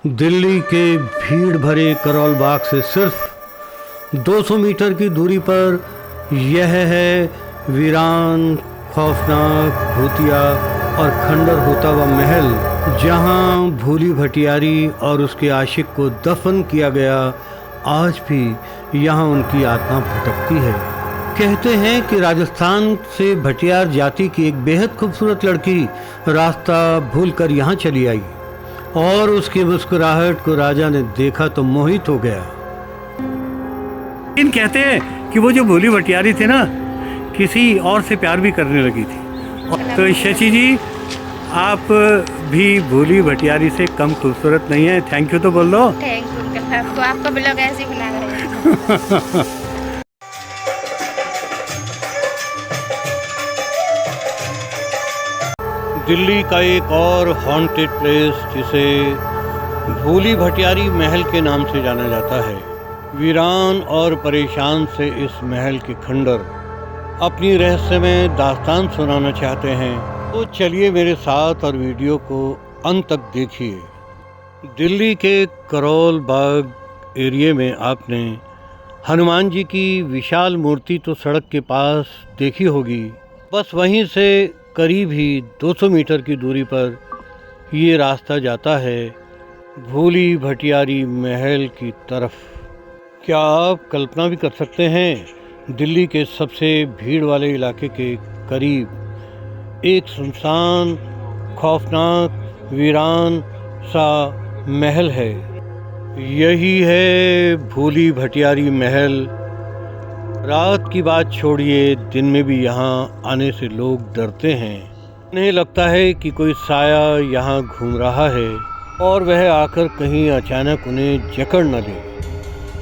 दिल्ली के भीड़ भरे करोल बाग से सिर्फ 200 मीटर की दूरी पर यह है वीरान, खौफनाक, भूतिया और खंडर होता हुआ महल, जहां भूली भटियारी और उसके आशिक को दफन किया गया। आज भी यहां उनकी आत्मा भटकती है। कहते हैं कि राजस्थान से भटियार जाति की एक बेहद खूबसूरत लड़की रास्ता भूलकर यहाँ चली आई और उसकी मुस्कुराहट को राजा ने देखा तो मोहित हो गया। इन कहते हैं कि वो जो भोली भटियारी थी ना, किसी और से प्यार भी करने लगी थी। तो शशि जी, आप भी भोली भटियारी से कम खूबसूरत नहीं है। थैंक यू तो बोल दो। थैंक यू, आपका ब्लॉग ऐसे ही बना रहेगा। दिल्ली का एक और हॉन्टेड प्लेस जिसे भूली भटियारी महल के नाम से जाना जाता है। वीरान और परेशान से इस महल के खंडर अपनी रहस्यमय दास्तान सुनाना चाहते हैं, तो चलिए मेरे साथ और वीडियो को अंत तक देखिए। दिल्ली के करोल बाग एरिया में आपने हनुमान जी की विशाल मूर्ति तो सड़क के पास देखी होगी। बस वहीं से करीब ही 200 मीटर की दूरी पर ये रास्ता जाता है भूली भटियारी महल की तरफ। क्या आप कल्पना भी कर सकते हैं, दिल्ली के सबसे भीड़ वाले इलाके के करीब एक सुनसान, खौफनाक, वीरान सा महल है। यही है भूली भटियारी महल। रात की बात छोड़िए, दिन में भी यहाँ आने से लोग डरते हैं। उन्हें लगता है कि कोई साया यहाँ घूम रहा है और वह आकर कहीं अचानक उन्हें जकड़ न दे।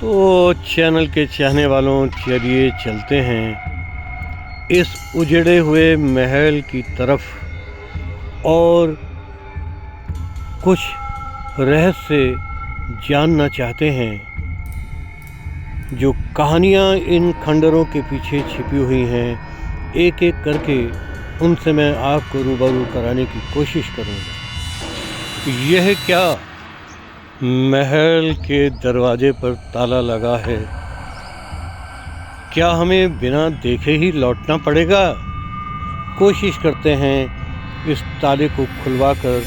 तो चैनल के चाहने वालों, चलिए चलते हैं इस उजड़े हुए महल की तरफ और कुछ रहस्य जानना चाहते हैं। जो कहानियाँ इन खंडरों के पीछे छिपी हुई हैं, एक एक करके उनसे मैं आपको रूबरू कराने की कोशिश करूँगा। यह क्या, महल के दरवाजे पर ताला लगा है। क्या हमें बिना देखे ही लौटना पड़ेगा? कोशिश करते हैं इस ताले को खुलवाकर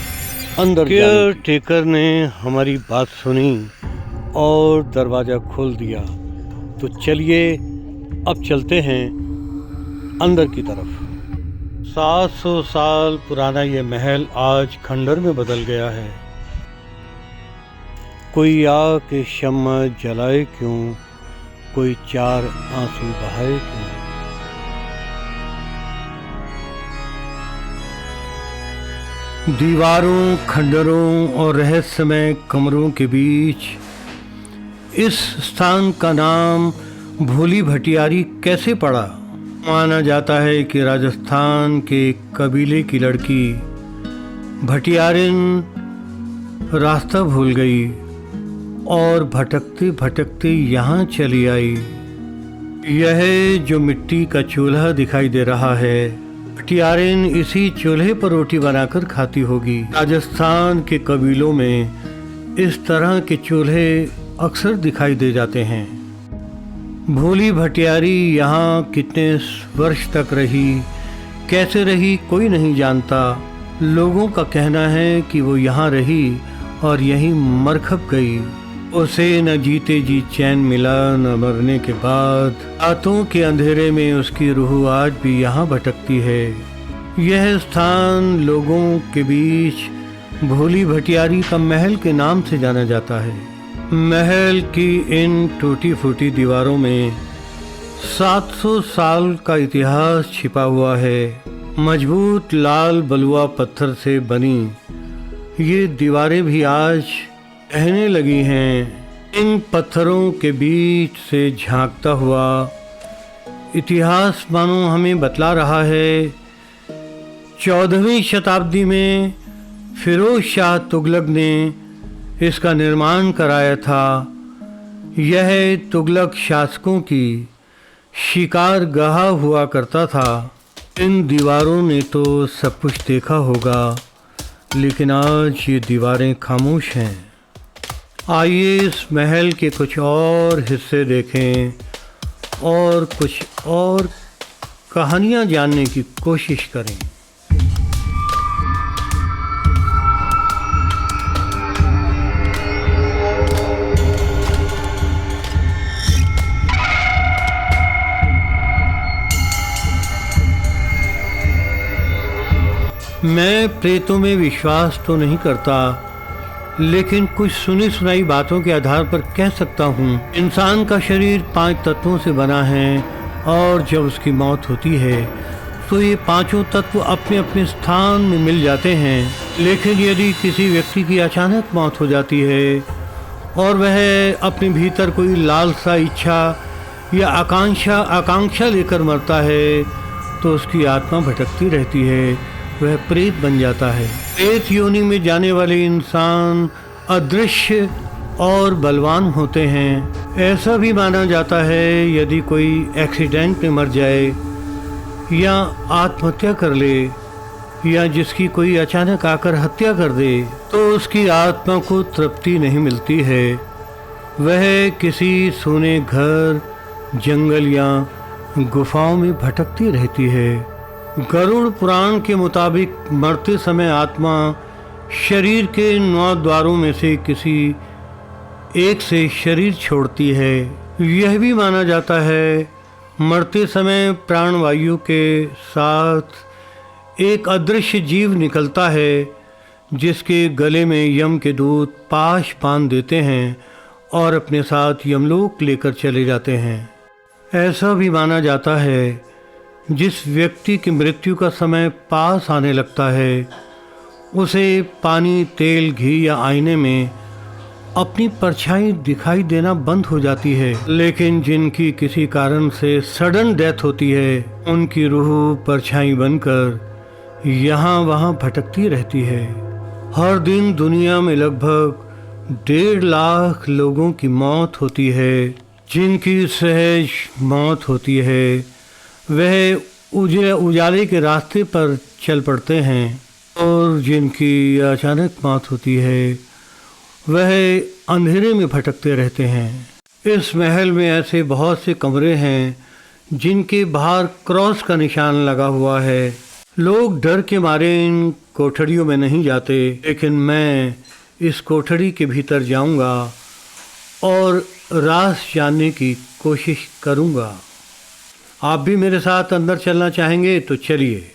अंदर। केयर टेकर ने हमारी बात सुनी और दरवाज़ा खोल दिया। तो चलिए अब चलते हैं अंदर की तरफ। 700 साल पुराना ये महल आज खंडर में बदल गया है। कोई आग के शम्मा जलाए क्यों, कोई चार आंसू बहाए क्यों। दीवारों, खंडरों और रहस्यमय कमरों के बीच इस स्थान का नाम भूली भटियारी कैसे पड़ा? माना जाता है कि राजस्थान के कबीले की लड़की भटियारिन रास्ता भूल गई और भटकते भटकते यहाँ चली आई। यह जो मिट्टी का चूल्हा दिखाई दे रहा है, भटियारिन इसी चूल्हे पर रोटी बनाकर खाती होगी। राजस्थान के कबीलों में इस तरह के चूल्हे अक्सर दिखाई दे जाते हैं। भूली भटियारी यहाँ कितने वर्ष तक रही, कैसे रही, कोई नहीं जानता। लोगों का कहना है कि वो यहाँ रही और यहीं मर खप गई। उसे न जीते जी चैन मिला, न मरने के बाद रातों के अंधेरे में उसकी रूह आज भी यहाँ भटकती है। यह स्थान लोगों के बीच भूली भटियारी का महल के नाम से जाना जाता है। महल की इन टूटी फूटी दीवारों में 700 साल का इतिहास छिपा हुआ है। मजबूत लाल बलुआ पत्थर से बनी ये दीवारें भी आज कहने लगी हैं। इन पत्थरों के बीच से झांकता हुआ इतिहास मानो हमें बतला रहा है। 14वीं शताब्दी में फिरोज शाह तुगलक ने इसका निर्माण कराया था। यह तुगलक शासकों की शिकार गाह हुआ करता था। इन दीवारों ने तो सब कुछ देखा होगा, लेकिन आज ये दीवारें खामोश हैं। आइए इस महल के कुछ और हिस्से देखें और कुछ और कहानियाँ जानने की कोशिश करें। मैं प्रेतों में विश्वास तो नहीं करता, लेकिन कुछ सुनी सुनाई बातों के आधार पर कह सकता हूँ। इंसान का शरीर 5 तत्वों से बना है और जब उसकी मौत होती है तो ये पांचों तत्व अपने अपने स्थान में मिल जाते हैं। लेकिन यदि किसी व्यक्ति की अचानक मौत हो जाती है और वह अपने भीतर कोई लालसा, इच्छा या आकांक्षा लेकर मरता है तो उसकी आत्मा भटकती रहती है, वह प्रेत बन जाता है। प्रेत योनि में जाने वाले इंसान अदृश्य और बलवान होते हैं। ऐसा भी माना जाता है यदि कोई एक्सीडेंट में मर जाए या आत्महत्या कर ले या जिसकी कोई अचानक आकर हत्या कर दे तो उसकी आत्मा को तृप्ति नहीं मिलती है। वह किसी सोने घर, जंगल या गुफाओं में भटकती रहती है। गरुड़ पुराण के मुताबिक मरते समय आत्मा शरीर के 9 द्वारों में से किसी एक से शरीर छोड़ती है। यह भी माना जाता है मरते समय प्राणवायु के साथ एक अदृश्य जीव निकलता है जिसके गले में यम के दूत पाश बांध देते हैं और अपने साथ यमलोक लेकर चले जाते हैं। ऐसा भी माना जाता है जिस व्यक्ति की मृत्यु का समय पास आने लगता है उसे पानी, तेल, घी या आईने में अपनी परछाई दिखाई देना बंद हो जाती है। लेकिन जिनकी किसी कारण से सडन डेथ होती है उनकी रूह परछाई बनकर यहाँ वहाँ भटकती रहती है। हर दिन दुनिया में लगभग 1.5 लाख लोगों की मौत होती है। जिनकी सहज मौत होती है वह उजाले के रास्ते पर चल पड़ते हैं और जिनकी अचानक मौत होती है वह अंधेरे में भटकते रहते हैं। इस महल में ऐसे बहुत से कमरे हैं जिनके बाहर क्रॉस का निशान लगा हुआ है। लोग डर के मारे इन कोठरियों में नहीं जाते, लेकिन मैं इस कोठरी के भीतर जाऊंगा और राज जानने की कोशिश करूंगा। आप भी मेरे साथ अंदर चलना चाहेंगे तो चलिए।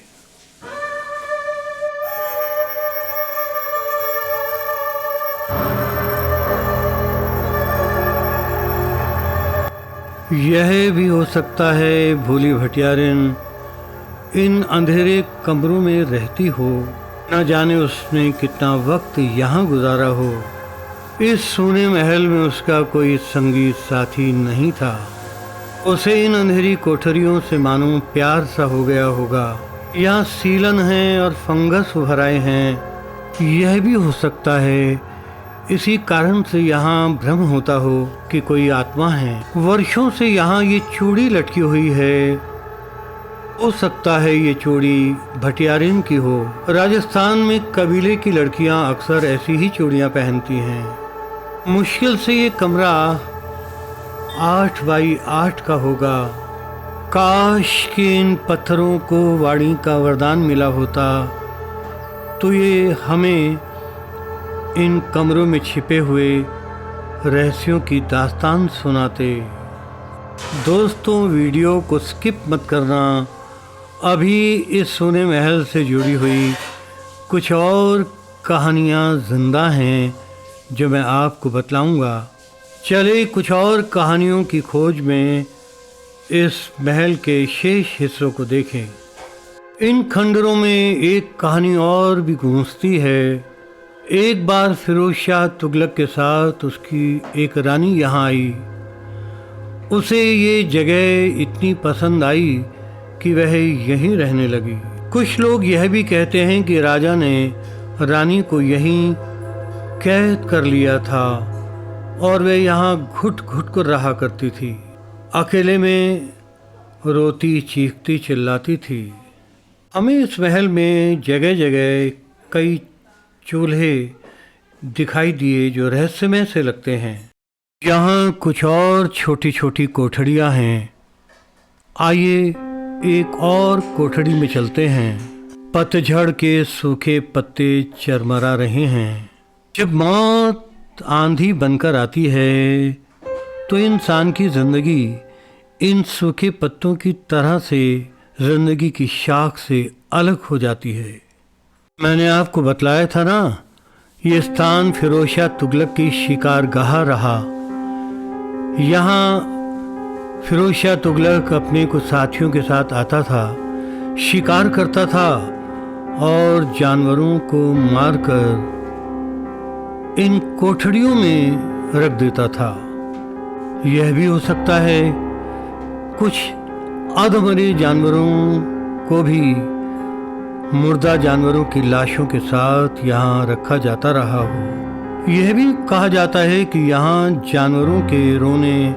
यह भी हो सकता है भोली भटियारिन इन अंधेरे कमरों में रहती हो, न जाने उसने कितना वक्त यहाँ गुजारा हो। इस सोने महल में उसका कोई संगी साथी नहीं था। उसे इन अंधेरी कोठरियों से मानो प्यार सा हो गया होगा। यहाँ सीलन है और फंगस उभर आए हैं। यह भी हो सकता है इसी कारण से यहाँ भ्रम होता हो कि कोई आत्मा है। वर्षों से यहाँ ये चूड़ी लटकी हुई है। हो सकता है ये चूड़ी भटियारिन की हो। राजस्थान में कबीले की लड़कियाँ अक्सर ऐसी ही चूड़ियाँ पहनती हैं। मुश्किल से ये कमरा 8 बाई 8 का होगा। काश कि इन पत्थरों को वाणी का वरदान मिला होता तो ये हमें इन कमरों में छिपे हुए रहस्यों की दास्तान सुनाते। दोस्तों, वीडियो को स्किप मत करना। अभी इस सोने महल से जुड़ी हुई कुछ और कहानियाँ जिंदा हैं जो मैं आपको बतलाऊंगा। चले कुछ और कहानियों की खोज में इस महल के शेष हिस्सों को देखें। इन खंडरों में एक कहानी और भी गूंजती है। एक बार फिरोज शाह तुगलक के साथ उसकी एक रानी यहाँ आई। उसे ये जगह इतनी पसंद आई कि वह यहीं रहने लगी। कुछ लोग यह भी कहते हैं कि राजा ने रानी को यहीं कैद कर लिया था और वह यहाँ घुट घुट कर रहा करती थी। अकेले में रोती, चीखती, चिल्लाती थी। हमें इस महल में जगह जगह कई चूल्हे दिखाई दिए जो रहस्यमय से लगते हैं। यहाँ कुछ और छोटी छोटी कोठड़ियाँ हैं। आइए एक और कोठड़ी में चलते हैं। पतझड़ के सूखे पत्ते चरमरा रहे हैं। जब मौत आंधी बनकर आती है तो इंसान की जिंदगी इन सूखे पत्तों की तरह से जिंदगी की शाख से अलग हो जाती है। मैंने आपको बतलाया था ना, ये स्थान फिरोज शाह तुगलक की शिकारगाह रहा। यहाँ फिरोज शाह तुगलक अपने कुछ साथियों के साथ आता था, शिकार करता था और जानवरों को मारकर इन कोठड़ियों में रख देता था। यह भी हो सकता है कुछ अधमरे जानवरों को भी मुर्दा जानवरों की लाशों के साथ यहाँ रखा जाता रहा हो। यह भी कहा जाता है कि यहाँ जानवरों के रोने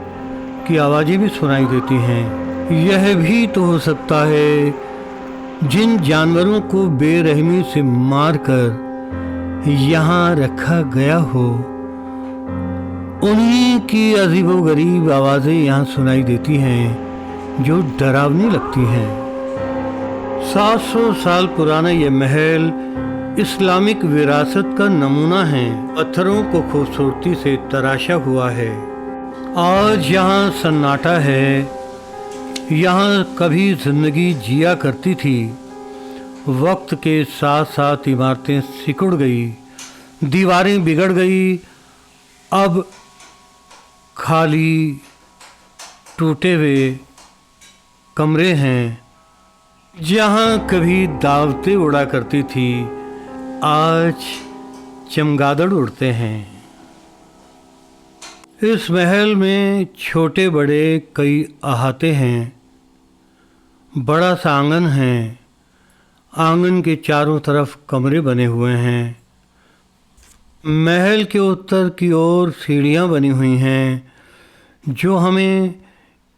की आवाज़ें भी सुनाई देती हैं। यह भी तो हो सकता है जिन जानवरों को बेरहमी से मारकर यहाँ रखा गया हो, उन्हीं की अजीबोगरीब आवाज़ें यहाँ सुनाई देती हैं जो डरावनी लगती हैं। 700 साल पुराना यह महल इस्लामिक विरासत का नमूना है। पत्थरों को खूबसूरती से तराशा हुआ है। आज यहाँ सन्नाटा है। यहाँ कभी जिंदगी जिया करती थी। वक्त के साथ साथ इमारतें सिकुड़ गई, दीवारें बिगड़ गई। अब खाली टूटे हुए कमरे हैं। जहाँ कभी दावतें उड़ा करती थी, आज चमगादड़ उड़ते हैं। इस महल में छोटे बड़े कई अहाते हैं। बड़ा सा आंगन है। आंगन के चारों तरफ कमरे बने हुए हैं। महल के उत्तर की ओर सीढ़ियाँ बनी हुई हैं जो हमें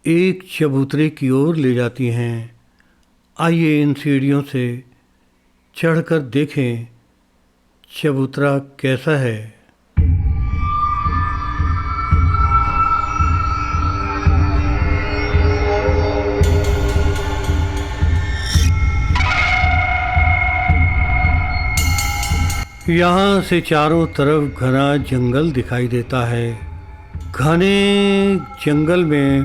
एक चबूतरे की ओर ले जाती हैं। आइए इन सीढ़ियों से चढ़कर देखें चबूतरा कैसा है। यहाँ से चारों तरफ घना जंगल दिखाई देता है। घने जंगल में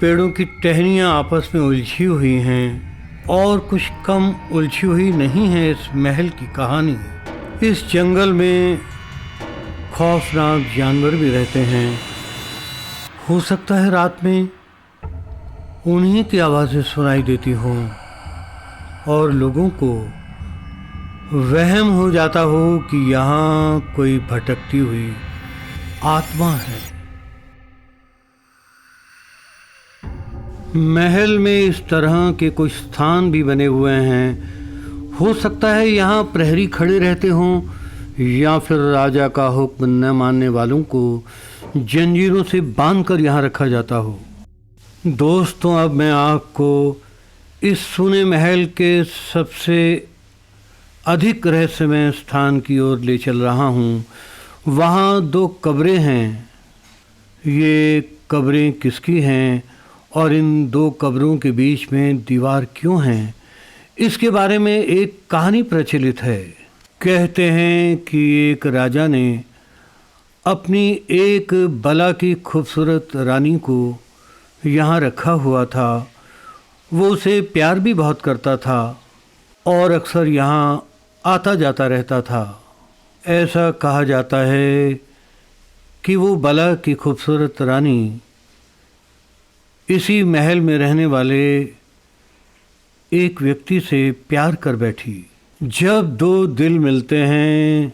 पेड़ों की टहनियाँ आपस में उलझी हुई हैं और कुछ कम उलझी हुई नहीं है इस महल की कहानी। इस जंगल में खौफनाक जानवर भी रहते हैं। हो सकता है रात में उन्हीं की आवाज़ें सुनाई देती हों और लोगों को वहम हो जाता हो कि यहाँ कोई भटकती हुई आत्मा है। महल में इस तरह के कुछ स्थान भी बने हुए हैं। हो सकता है यहाँ प्रहरी खड़े रहते हों या फिर राजा का हुक्म न मानने वालों को जंजीरों से बांधकर यहाँ रखा जाता हो। दोस्तों, अब मैं आपको इस सुने महल के सबसे अधिक रहस्यमय स्थान की ओर ले चल रहा हूँ। वहाँ 2 कब्रें हैं। ये कब्रें किसकी हैं और इन 2 कब्रों के बीच में दीवार क्यों हैं, इसके बारे में एक कहानी प्रचलित है। कहते हैं कि एक राजा ने अपनी एक बला की खूबसूरत रानी को यहाँ रखा हुआ था। वो उसे प्यार भी बहुत करता था और अक्सर यहाँ आता जाता रहता था। ऐसा कहा जाता है कि वो बला की खूबसूरत रानी इसी महल में रहने वाले एक व्यक्ति से प्यार कर बैठी। जब 2 दिल मिलते हैं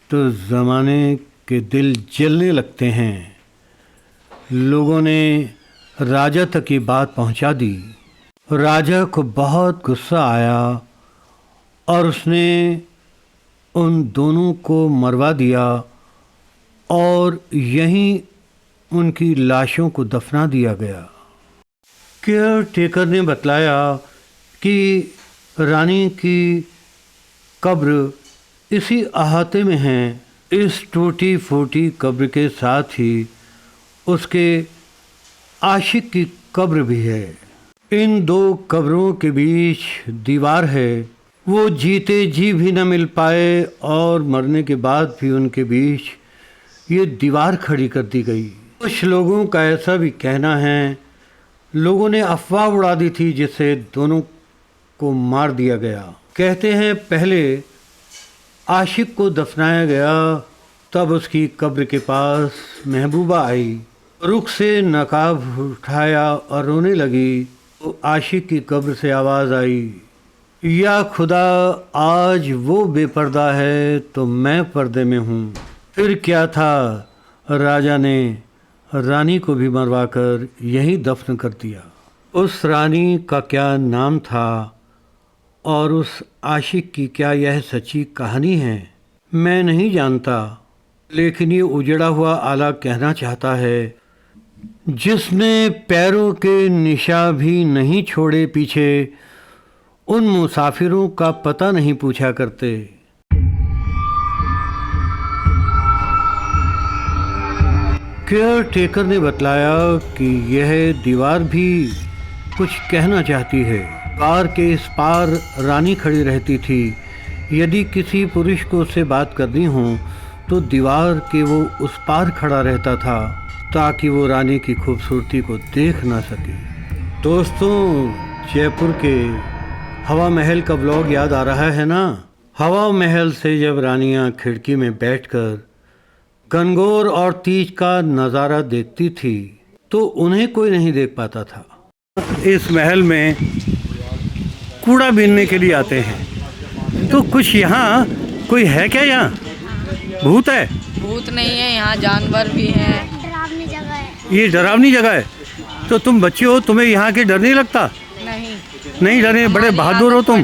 तो ज़माने के दिल जलने लगते हैं। लोगों ने राजा तक ये बात पहुंचा दी। राजा को बहुत गुस्सा आया और उसने उन दोनों को मरवा दिया और यहीं उनकी लाशों को दफना दिया गया। केयर टेकर ने बतलाया कि रानी की कब्र इसी अहाते में है इस टूटी फूटी कब्र के साथ ही उसके आशिक की कब्र भी है। इन दो कब्रों के बीच दीवार है। वो जीते जी भी न मिल पाए और मरने के बाद भी उनके बीच ये दीवार खड़ी कर दी गई। कुछ लोगों का ऐसा भी कहना है, लोगों ने अफवाह उड़ा दी थी जिससे दोनों को मार दिया गया। कहते हैं पहले आशिक को दफनाया गया, तब उसकी कब्र के पास महबूबा आई, रुख से नकाब उठाया और रोने लगी। तो आशिक की कब्र से आवाज़ आई, या खुदा आज वो बेपर्दा है तो मैं पर्दे में हूँ। फिर क्या था, राजा ने रानी को भी मरवाकर यहीं दफन कर दिया। उस रानी का क्या नाम था और उस आशिक की क्या यह सच्ची कहानी है, मैं नहीं जानता, लेकिन ये उजड़ा हुआ आला कहना चाहता है, जिसने पैरों के निशा भी नहीं छोड़े पीछे, उन मुसाफिरों का पता नहीं पूछा करते। केयर टेकर ने बतलाया कि यह दीवार भी कुछ कहना चाहती है। दीवार के इस पार रानी खड़ी रहती थी। यदि किसी पुरुष को उससे बात करनी हो तो दीवार के वो उस पार खड़ा रहता था ताकि वो रानी की खूबसूरती को देख ना सके। दोस्तों, जयपुर के हवा महल का व्लॉग याद आ रहा है ना? हवा महल से जब रानियां खिड़की में बैठकर गणगौर और तीज का नज़ारा देखती थी तो उन्हें कोई नहीं देख पाता था। इस महल में कूड़ा बीनने के लिए आते हैं, तो कुछ यहाँ कोई है क्या? यहाँ भूत है? भूत नहीं है, यहाँ जानवर भी हैं। डरावनी जगह है। ये डरावनी जगह है, तो तुम बच्चे हो, तुम्हें यहाँ के डर नहीं लगता? नहीं डरे, बड़े बहादुर हो तुम।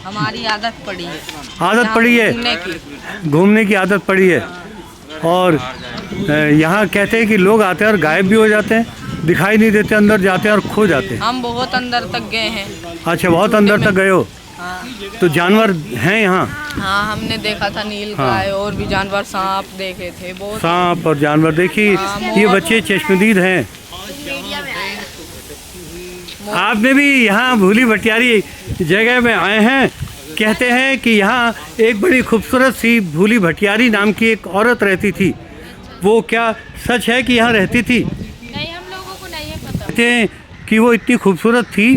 हमारी आदत पड़ी है। आदत पड़ी है घूमने की आदत पड़ी है। और यहाँ कहते हैं कि लोग आते हैं और गायब भी हो जाते हैं, दिखाई नहीं देते, अंदर जाते हैं और खो जाते हैं। हम बहुत अंदर तक गए हैं। अच्छा, बहुत अंदर तक गए हो? हाँ। तो जानवर हैं यहाँ? हाँ, हमने देखा था नील गाय और भी जानवर, सांप देखे थे बहुत। सांप और जानवर देखी। ये बच्चे चश्मदीद हैं। आपने भी यहाँ भूली भटियारी जगह में आए हैं। कहते हैं कि यहाँ एक बड़ी खूबसूरत सी भूली भटियारी नाम की एक औरत रहती थी। वो क्या सच है कि यहाँ रहती थी? नहीं, हम लोगों को नहीं है पता। कहते हैं कि वो इतनी खूबसूरत थी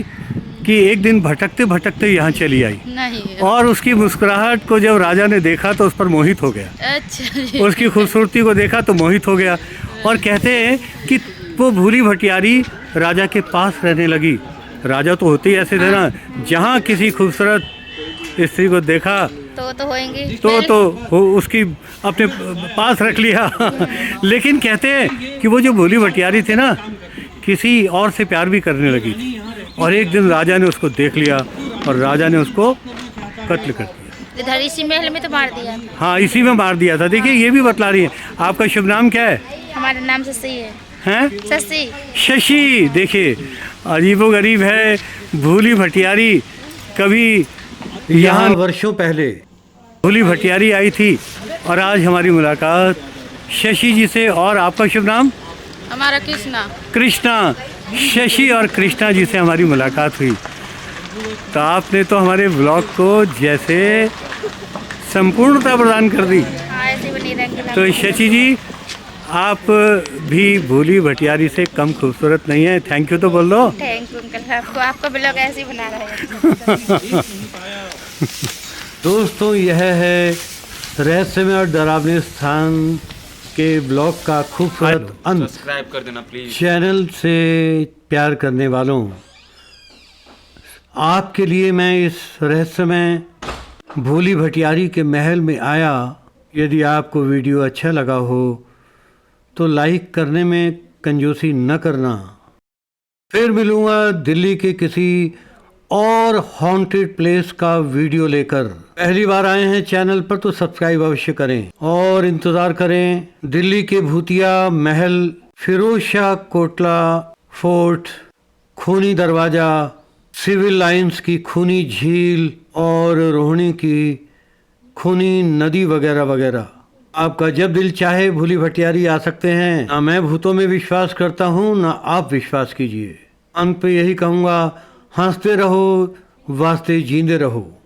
कि एक दिन भटकते भटकते यहाँ चली आई, नहीं। और उसकी मुस्कुराहट को जब राजा ने देखा तो उस पर मोहित हो गया। अच्छा। उसकी खूबसूरती को देखा तो मोहित हो गया। और कहते हैं कि वो भूली भटियारी राजा के पास रहने लगी। राजा तो होते ही ऐसे थे ना, जहाँ किसी खूबसूरत स्त्री को देखा तो होएंगे तो उसकी अपने पास रख लिया। लेकिन कहते हैं कि वो जो भूली भटियारी थी ना, किसी और से प्यार भी करने लगी थी, और एक दिन राजा ने उसको देख लिया और राजा ने उसको कत्ल कर दिया। इधर इसी महल में तो मार दिया। हाँ, इसी में मार दिया था। देखिए, ये भी बतला रही है। आपका शुभ नाम क्या है? हमारा नाम शशि है। हैं? शशि। शशि। देखिए, अजीबोगरीब है। भूली भटियारी कभी यहाँ वर्षों पहले भूली भटियारी आई थी, और आज हमारी मुलाकात शशि जी से। और आपका शुभ नाम? हमारा कृष्णा। कृष्णा। शशि और कृष्णा जी से हमारी मुलाकात हुई। तो आपने तो हमारे ब्लॉग को जैसे संपूर्णता प्रदान कर दी। हाँ, ऐसे बनी रंग। तो शशि जी, आप भी भूली भटियारी से कम खूबसूरत नहीं है। थैंक यू तो बोल दो। थैंक यू अंकल, आपका ब्लॉग ऐसे ही बना रहे हैं। दोस्तों, यह है रहस्यमय और डरावने स्थान के ब्लॉग का खूबसूरत अंत। सब्सक्राइब कर देना प्लीज। चैनल से प्यार करने वालों, आपके लिए मैं इस रहस्यमय भूली भटियारी के महल में आया। यदि आपको वीडियो अच्छा लगा हो तो लाइक करने में कंजूसी न करना। फिर मिलूँगा दिल्ली के किसी और हॉन्टेड प्लेस का वीडियो लेकर। पहली बार आए हैं चैनल पर तो सब्सक्राइब अवश्य करें और इंतज़ार करें दिल्ली के भूतिया महल, फिरोज शाह कोटला फोर्ट, खूनी दरवाज़ा, सिविल लाइंस की खूनी झील और रोहिणी की खूनी नदी वगैरह वगैरह। आपका जब दिल चाहे भूली भटियारी आ सकते हैं। ना मैं भूतों में विश्वास करता हूँ, ना आप विश्वास कीजिए। अंत पे यही कहूँगा, हंसते रहो, वास्ते जींदे रहो।